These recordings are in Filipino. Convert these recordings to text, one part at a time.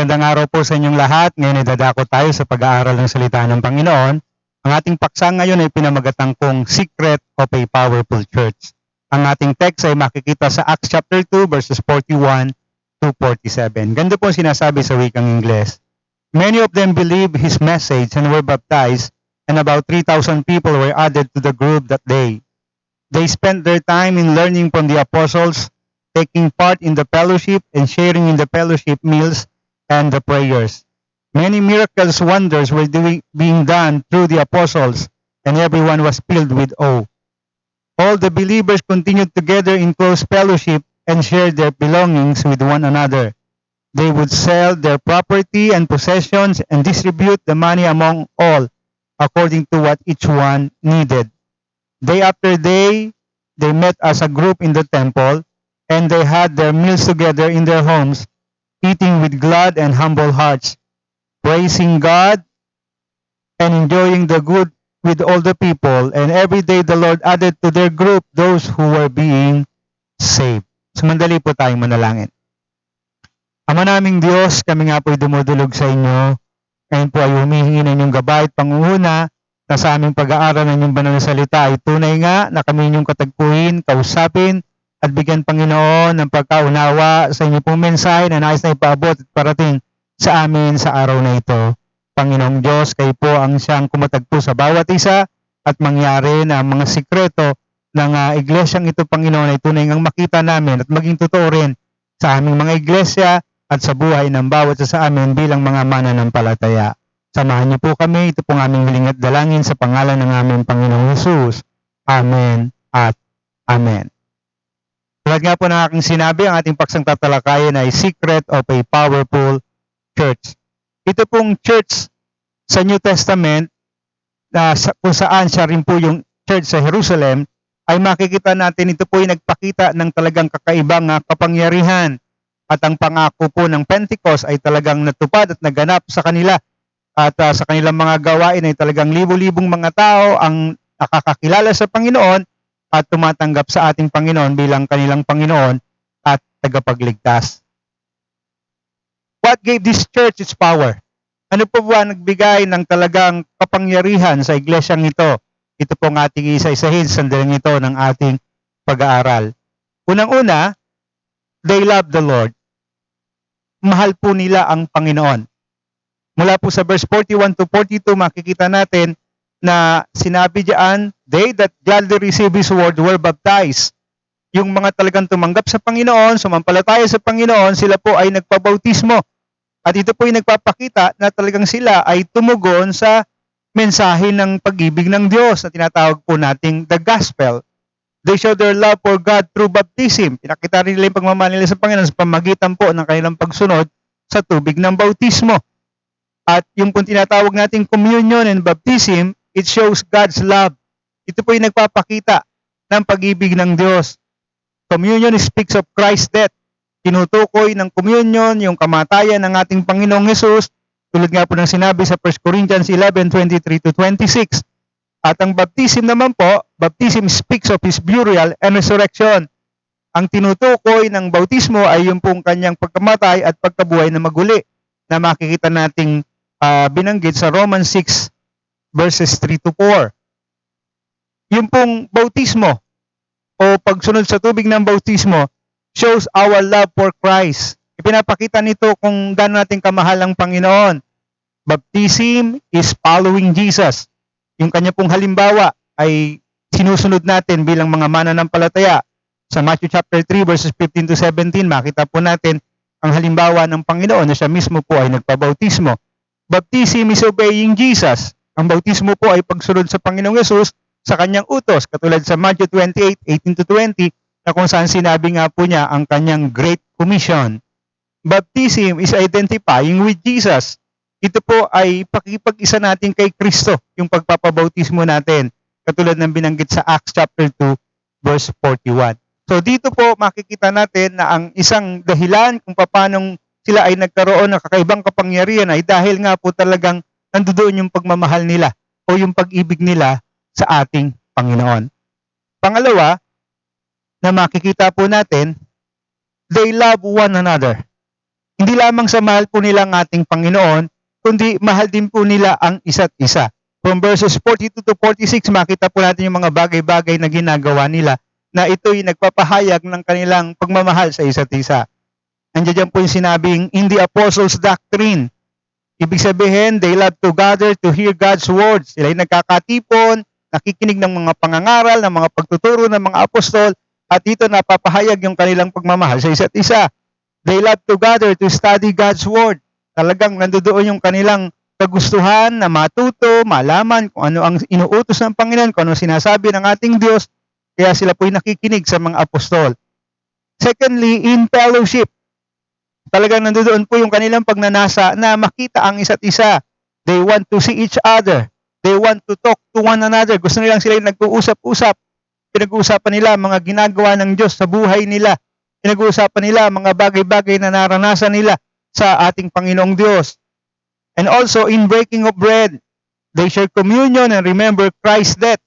Magandang araw po sa inyong lahat. Ngayon ay dadako tayo sa pag-aaral ng salita ng Panginoon. Ang ating paksa ngayon ay pinamagatang kong Secret of a Powerful Church. Ang ating text ay makikita sa Acts chapter 2 verses 41 to 47. Ganda po sinasabi sa wikang Ingles. Many of them believed his message and were baptized, and about 3,000 people were added to the group that day. They spent their time in learning from the apostles, taking part in the fellowship and sharing in the fellowship meals and the prayers. Many miracles, wonders were being done through the apostles, and everyone was filled with awe. All the believers continued together in close fellowship and shared their belongings with one another. They would sell their property and possessions and distribute the money among all, according to what each one needed. Day after day, they met as a group in the temple, and they had their meals together in their homes, eating with glad and humble hearts, praising God and enjoying the good with all the people. And every day the Lord added to their group those who were being saved. Sumandali po tayong manalangin. Ama naming Diyos, kami nga po'y dumudulog sa inyo. Ngayon po ay humihingi ng inyong gabay at pangunguna na sa aming pag-aaral ng inyong banal na salita ay tunay nga na kami inyong katagpuin, kausapin, at bigyan Panginoon ng pagkaunawa sa inyo pong mensahe na nais na ipaabot at parating sa amin sa araw na ito. Panginoong Diyos, kayo po ang siyang kumatagpo sa bawat isa at mangyari na mga sikreto ng iglesyang ito, Panginoon, ay tunay ngang makita namin at maging totoo rin sa aming mga iglesia at sa buhay ng bawat isa sa amin bilang mga mananampalataya. Samahan niyo po kami, ito pong aming hiling at dalangin sa pangalan ng aming Panginoong Hesus. Amen at Amen. Tulad nga po ng aking sinabi, ang ating paksang tatalakayin ay Secret of a Powerful Church. Ito pong church sa New Testament, kung saan siya rin po yung church sa Jerusalem, ay makikita natin ito po ay nagpakita ng talagang kakaibang kapangyarihan. At ang pangako po ng Pentecost ay talagang natupad at naganap sa kanila. At sa kanilang mga gawain ay talagang libo-libong mga tao ang nakakakilala sa Panginoon at tumatanggap sa ating Panginoon bilang kanilang Panginoon at tagapagligtas. What gave this church its power? Ano po ba nagbigay ng talagang kapangyarihan sa iglesyang ito? Ito po ang ating isa-isahin sa sandaling ito ng ating pag-aaral. Unang-una, they love the Lord. Mahal po nila ang Panginoon. Mula po sa verse 41 to 42, makikita natin na sinabi diyan, they that gladly receive His word were baptized. Yung mga talagang tumanggap sa Panginoon, sumampalataya sa Panginoon, sila po ay nagpabautismo. At ito po ay nagpapakita na talagang sila ay tumugon sa mensahe ng pag-ibig ng Diyos na tinatawag po nating the gospel. They show their love for God through baptism. Pinakita rin nila yung pagmamahal nila sa Panginoon sa pamagitan po ng kanilang pagsunod sa tubig ng bautismo. At yung pong tinatawag nating communion and baptism, it shows God's love. Ito po yung nagpapakita ng pag-ibig ng Diyos. Communion speaks of Christ's death. Tinutukoy ng communion yung kamatayan ng ating Panginoong Hesus, tulad nga po ng sinabi sa 1 Corinthians 11:23 to 26. At ang baptism naman po, baptism speaks of His burial and resurrection. Ang tinutukoy ng bautismo ay yung pong kanyang pagkamatay at pagkabuhay na maguli na makikita nating binanggit sa Romans 6 verses 3 to 4. Yung pong bautismo o pagsunod sa tubig ng bautismo shows our love for Christ. Ipinapakita nito kung gaano natin kamahal ang Panginoon. Baptism is following Jesus. Yung kanya pong halimbawa ay sinusunod natin bilang mga mananampalataya. Sa Matthew chapter 3 verses 15 to 17, makita po natin ang halimbawa ng Panginoon na siya mismo po ay nagpabautismo. Baptism is obeying Jesus. Ang bautismo po ay pagsunod sa Panginoong Hesus sa kanyang utos, katulad sa Matthew 28:18 to 20, na kung saan sinabi nga po niya ang kanyang Great Commission. Baptism is identifying with Jesus. Ito po ay pakipag-isa natin kay Kristo, yung pagpapabautismo natin, katulad ng binanggit sa Acts chapter 2 verse 41. So dito po makikita natin na ang isang dahilan kung paano sila ay nagkaroon ng kakaibang kapangyarihan ay dahil nga po talagang nandoon yung pagmamahal nila o yung pag-ibig nila sa ating Panginoon. Pangalawa, na makikita po natin, they love one another. Hindi lamang sa mahal po nila ang ating Panginoon, kundi mahal din po nila ang isa't isa. From verses 42 to 46, makita po natin yung mga bagay-bagay na ginagawa nila na ito'y nagpapahayag ng kanilang pagmamahal sa isa't isa. Nandiyan po yung sinabing, in the apostles' doctrine. Ibig sabihin, they love to gather to hear God's words. Sila'y nagkakatipon, nakikinig ng mga pangangaral, ng mga pagtuturo ng mga apostol, at dito napapahayag yung kanilang pagmamahal sa isa't isa. They love to gather to study God's word. Talagang nandoon yung kanilang kagustuhan na matuto, malaman kung ano ang inuutos ng Panginoon, kung ano sinasabi ng ating Diyos, kaya sila po'y nakikinig sa mga apostol. Secondly, in fellowship. Talagang nandoon po yung kanilang pagnanasa na makita ang isa't isa. They want to see each other. They want to talk to one another. Gusto nilang sila nag-uusap-usap. Pinag-uusapan nila mga ginagawa ng Diyos sa buhay nila. Pinag-uusapan nila mga bagay-bagay na naranasan nila sa ating Panginoong Diyos. And also, in breaking of bread, they share communion and remember Christ's death.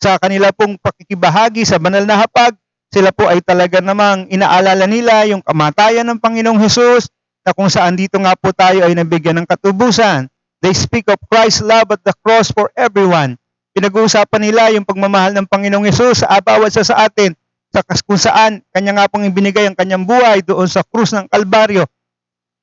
Sa kanila pong pakikibahagi sa banal na hapag, sila po ay talaga namang inaalala nila yung kamatayan ng Panginoong Hesus, na kung saan dito nga po tayo ay nabigyan ng katubusan. They speak of Christ's love at the cross for everyone. Pinag-uusapan nila yung pagmamahal ng Panginoong Hesus sa bawat isa sa atin, sa kung saan kanya nga pong ibinigay ang kanyang buhay doon sa krus ng Kalbaryo.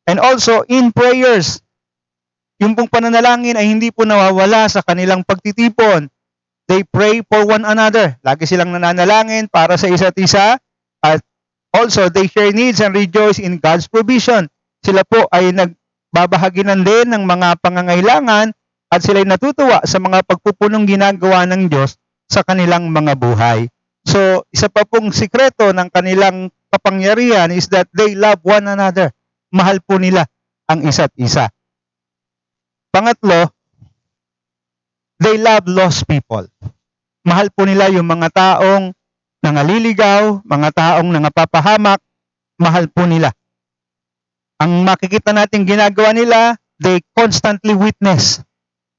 And also in prayers, yung pong pananalangin ay hindi po nawawala sa kanilang pagtitipon. They pray for one another. Lagi silang nananalangin para sa isa't isa. At also they share needs and rejoice in God's provision. Sila po ay nagbabahaginan din ng mga pangangailangan at sila'y natutuwa sa mga pagpupunong ginagawa ng Diyos sa kanilang mga buhay. So, isa pa pong sikreto ng kanilang kapangyarihan is that they love one another. Mahal po nila ang isa't isa. Pangatlo, they love lost people. Mahal po nila yung mga taong nangaliligaw, mga taong nangapapahamak, mahal po nila. Ang makikita natin ginagawa nila, they constantly witness.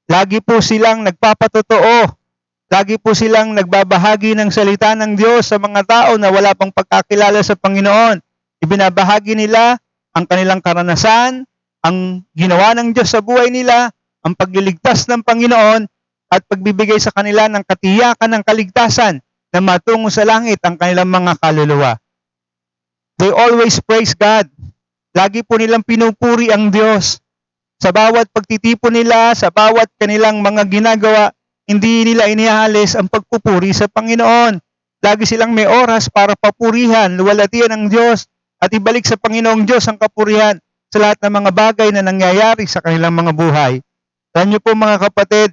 Lagi po silang nagpapatotoo. Lagi po silang nagbabahagi ng salita ng Diyos sa mga tao na wala pang pagkakilala sa Panginoon. Ibinabahagi nila ang kanilang karanasan, ang ginawa ng Diyos sa buhay nila, ang pagliligtas ng Panginoon, at pagbibigay sa kanila ng katiyakan ng kaligtasan na matungo sa langit ang kanilang mga kaluluwa. They always praise God. Lagi po nilang pinupuri ang Diyos. Sa bawat pagtitipon nila, sa bawat kanilang mga ginagawa, hindi nila inihalis ang pagpupuri sa Panginoon. Lagi silang may oras para papurihan, luwalhatian ang Diyos, at ibalik sa Panginoong Diyos ang kapurihan sa lahat ng mga bagay na nangyayari sa kanilang mga buhay. Alam niyo po mga kapatid,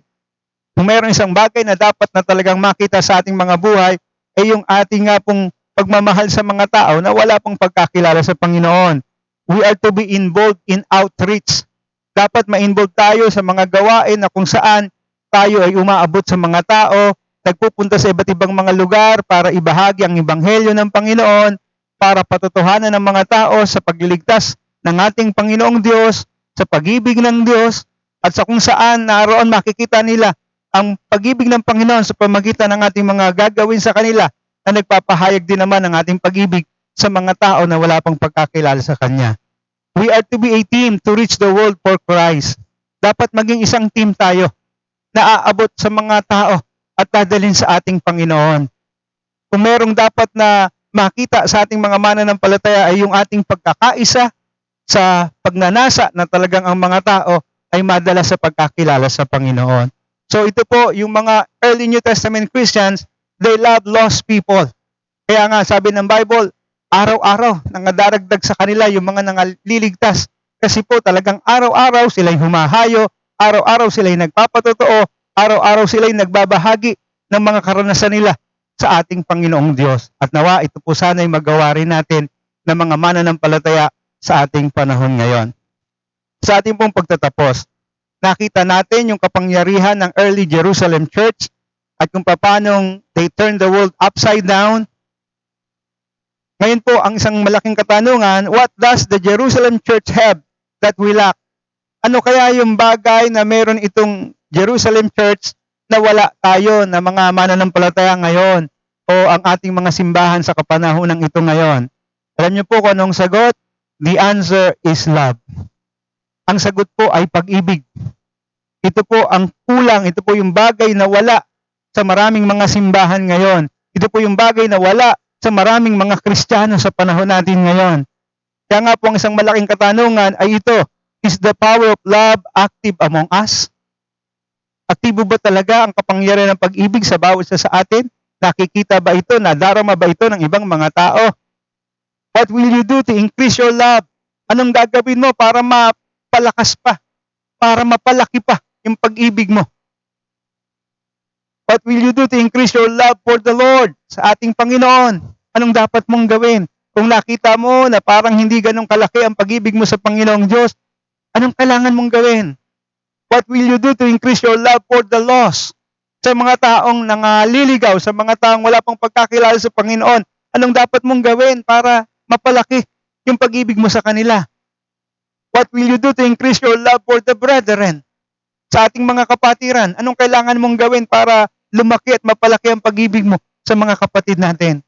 kung mayroong isang bagay na dapat na talagang makita sa ating mga buhay, ay yung ating nga pong pagmamahal sa mga tao na wala pang pagkakilala sa Panginoon. We are to be involved in outreach. Dapat ma-involve tayo sa mga gawain na kung saan tayo ay umaabot sa mga tao, nagpupunta sa iba't ibang mga lugar para ibahagi ang ebanghelyo ng Panginoon, para patotohanan ng mga tao sa pagliligtas ng ating Panginoong Diyos, sa pag-ibig ng Diyos, at sa kung saan naroon makikita nila ang pag-ibig ng Panginoon sa pamagitan ng ating mga gagawin sa kanila na nagpapahayag din naman ng ating pag-ibig sa mga tao na wala pang pagkakilala sa Kanya. We are to be a team to reach the world for Christ. Dapat maging isang team tayo na aabot sa mga tao at dadalhin sa ating Panginoon. Kung merong dapat na makita sa ating mga mananampalataya ay yung ating pagkakaisa sa pagnanasa na talagang ang mga tao ay madala sa pagkakilala sa Panginoon. So ito po, yung mga early New Testament Christians, they love lost people. Kaya nga sabi ng Bible, araw-araw nangadaragdag sa kanila yung mga nangaliligtas. Kasi po talagang araw-araw sila'y humahayo, araw-araw sila'y nagpapatotoo, araw-araw sila'y nagbabahagi ng mga karanasan nila sa ating Panginoong Diyos. At nawa ito po sana'y magawa rin natin ng mga mananampalataya sa ating panahon ngayon. Sa ating pong pagtatapos, nakita natin yung kapangyarihan ng early Jerusalem Church at kung paanong they turned the world upside down. Ngayon po, ang isang malaking katanungan, what does the Jerusalem Church have that we lack? Ano kaya yung bagay na meron itong Jerusalem Church na wala tayo na mga mananampalataya ngayon o ang ating mga simbahan sa kapanahonang ito ngayon? Alam niyo po kung anong sagot? The answer is love. Ang sagot po ay pag-ibig. Ito po ang kulang, ito po yung bagay na wala sa maraming mga simbahan ngayon. Ito po yung bagay na wala sa maraming mga Kristiyano sa panahon natin ngayon. Kaya nga po ang isang malaking katanungan ay ito, is the power of love active among us? Aktibo ba talaga ang kapangyarihan ng pag-ibig sa bawat isa sa atin? Nakikita ba ito? Nadarama ba ito ng ibang mga tao? What will you do to increase your love? Anong gagawin mo para mapalakas pa? Para mapalaki pa yung pag-ibig mo? What will you do to increase your love for the Lord, sa ating Panginoon? Anong dapat mong gawin? Kung nakita mo na parang hindi ganun kalaki ang pag-ibig mo sa Panginoong Diyos, anong kailangan mong gawin? What will you do to increase your love for the lost? Sa mga taong nangaliligaw, sa mga taong wala pang pagkakilala sa Panginoon, anong dapat mong gawin para mapalaki yung pag-ibig mo sa kanila? What will you do to increase your love for the brethren? Sa ating mga kapatiran, anong kailangan mong gawin para lumaki at mapalaki ang pag-ibig mo sa mga kapatid natin?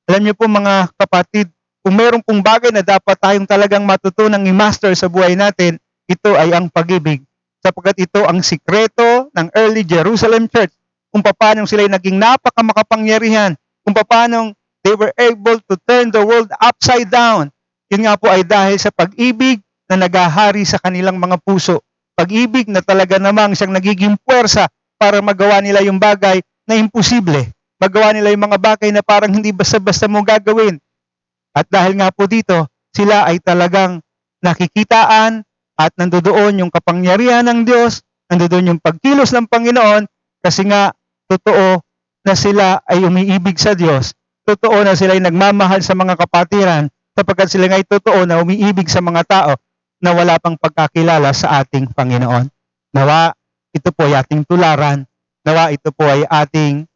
Alam niyo po mga kapatid, kung meron pong bagay na dapat tayong talagang matutunang i-master sa buhay natin, ito ay ang pag-ibig. Sapagkat ito ang sikreto ng early Jerusalem Church, kung paano sila naging napakamakapangyarihan, kung paano they were able to turn the world upside down. Yun nga po ay dahil sa pag-ibig na nagahari sa kanilang mga puso. Pag-ibig na talaga namang siyang nagiging puwersa para magawa nila yung bagay na imposible. Magawa nila yung mga bagay na parang hindi basta-basta mo gagawin. At dahil nga po dito, sila ay talagang nakikitaan at nandoon yung kapangyarihan ng Diyos, nandoon yung pagkilos ng Panginoon, kasi nga totoo na sila ay umiibig sa Diyos. Totoo na sila ay nagmamahal sa mga kapatiran, sapagkat sila nga ay totoo na umiibig sa mga tao na wala pang pagkakilala sa ating Panginoon. Nawa, ito po ay ating tularan. Nawa, ito po ay ating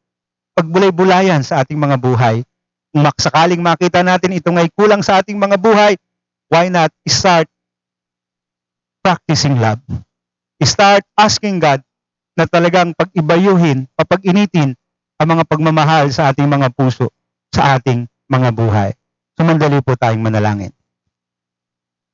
pagbulay-bulayan sa ating mga buhay. Kung sakaling makita natin itong ay kulang sa ating mga buhay, why not start practicing love? Start asking God na talagang pag-ibayuhin, papag-initin ang mga pagmamahal sa ating mga puso, sa ating mga buhay. Sumandali po tayong manalangin.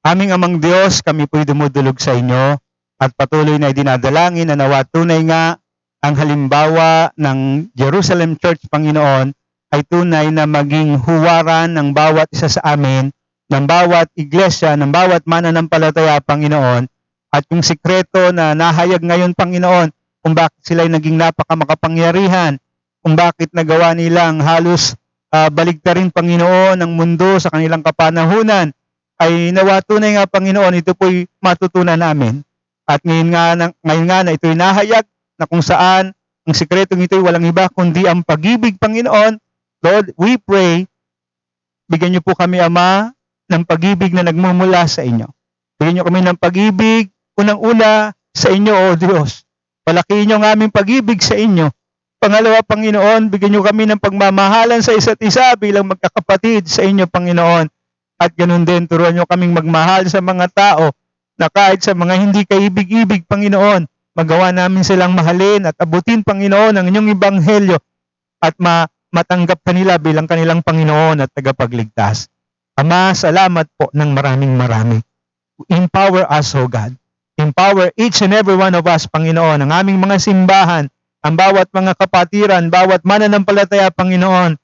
Aming Amang Diyos, kami po'y dumudulog sa inyo at patuloy na idinadalangin na nawa tunay nga ang halimbawa ng Jerusalem Church, Panginoon, ay tunay na maging huwaran ng bawat isa sa amin, ng bawat iglesia, ng bawat mananampalataya, Panginoon, at yung sikreto na nahayag ngayon, Panginoon, kung bakit sila naging napakamakapangyarihan, kung bakit nagawa nilang halos baligtarin, Panginoon, ang mundo sa kanilang kapanahunan, ay nawa tunay nga, Panginoon, ito po'y matutunan namin. At ngayon nga na ito'y nahayag na kung saan ang sikretong ito'y walang iba kundi ang pag-ibig, Panginoon. Lord, we pray, bigyan niyo po kami, Ama, ng pag-ibig na nagmumula sa inyo. Bigyan niyo kami ng pag-ibig, unang-una sa inyo, O Diyos. Palakihin niyo ang aming pag-ibig sa inyo. Pangalawa, Panginoon, bigyan niyo kami ng pagmamahalan sa isa't isa bilang magkakapatid sa inyo, Panginoon. At ganun din, turuan niyo kaming magmahal sa mga tao na kahit sa mga hindi kaibig-ibig, Panginoon, magawa namin silang mahalin at abutin, Panginoon, ang inyong ebanghelyo at matanggap kanila bilang kanilang Panginoon at tagapagligtas. Ama, salamat po ng maraming. Empower us, O God. Empower each and every one of us, Panginoon, ang aming mga simbahan, ang bawat mga kapatiran, bawat mananampalataya, Panginoon.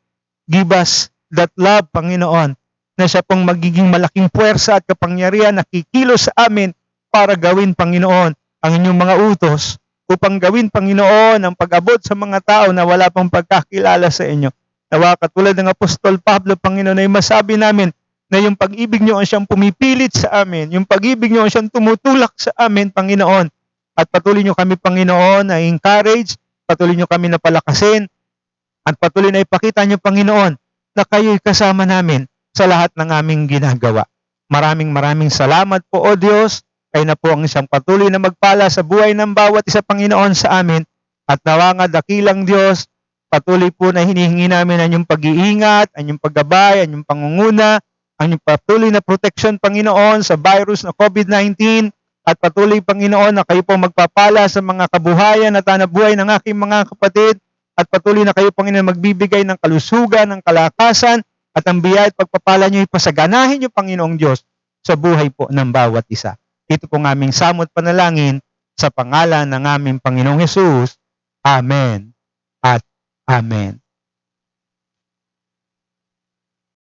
Give us that love, Panginoon, na siya pong magiging malaking puwersa at kapangyarihan na kikilos sa amin para gawin, Panginoon, ang inyong mga utos upang gawin, Panginoon, ang pag-abot sa mga tao na wala pang pagkakilala sa inyo. Nawa katulad ng Apostol Pablo, Panginoon, ay masabi namin na yung pag-ibig niyo ang siyang pumipilit sa amin, yung pag-ibig niyo ang siyang tumutulak sa amin, Panginoon. At patuloy niyo kami, Panginoon, na encourage, patuloy niyo kami na palakasin, at patuloy na ipakita niyo, Panginoon, na kayo'y kasama namin sa lahat ng aming ginagawa. Maraming salamat po, O Diyos. Kayo na po ang isang patuloy na magpala sa buhay ng bawat isa, Panginoon, sa amin. At nawa nga dakilang Diyos, patuloy po na hinihingi namin ang inyong pag-iingat, ang inyong paggabay, ang inyong pangunguna, ang inyong patuloy na protection, Panginoon, sa virus na COVID-19. At patuloy, Panginoon, na kayo po magpapala sa mga kabuhayan at hanabuhay ng aking mga kapatid. At patuloy na kayo, Panginoon, magbibigay ng kalusugan, ng kalakasan, at ang biyaya at pagpapala niyo ipasaganahin niyo, Panginoong Diyos, sa buhay po ng bawat isa. Ito po ng aming samot panalangin sa pangalan ng aming Panginoong Hesus. Amen at Amen.